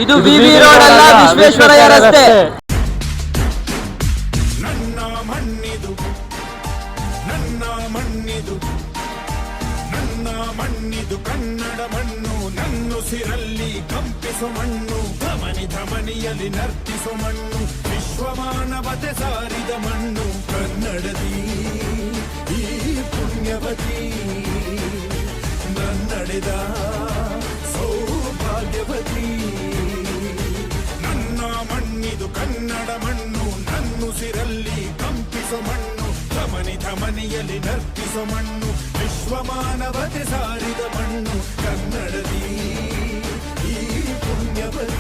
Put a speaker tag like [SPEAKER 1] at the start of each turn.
[SPEAKER 1] ಇದು ವಿವಿ ರೋಡ್ ಅಲ್ಲ, ವಿಶ್ವೇಶ್ವರಯ್ಯ ರಸ್ತೆ.
[SPEAKER 2] ನನ್ನ ಮಣ್ಣಿದು, ನನ್ನ ಮಣ್ಣಿದು, ನನ್ನ ಮಣ್ಣಿದು ಕನ್ನಡ ಮಣ್ಣು. ನನ್ನುಸಿರಲ್ಲಿ ಕಂಪಿಸು ಮಣ್ಣು, ಧಮನಿ ಧಮನಿಯಲ್ಲಿ ನರ್ತಿಸು ಮಣ್ಣು. ವಿಶ್ವಮಾನವತೆ ಸಾರಿದ ಮಣ್ಣು ಕನ್ನಡದಿ ಈ ಪುಣ್ಯವತಿ. ನನ್ನಡೆದ ಸೌಭಾಗ್ಯವತಿ. ನನ್ನ ಮಣ್ಣಿದು ಕನ್ನಡ ಮಣ್ಣು, ನನ್ನುಸಿರಲ್ಲಿ ಕಂಪಿಸು ಮಣ್ಣು, ಧಮನಿ ಧಮನಿಯಲ್ಲಿ ನರ್ತಿಸು ಮಣ್ಣು. ವಿಶ್ವಮಾನವತೆ ಸಾರಿದ ಮಣ್ಣು ಕನ್ನಡದಿ ಈ ಪುಣ್ಯವತಿ.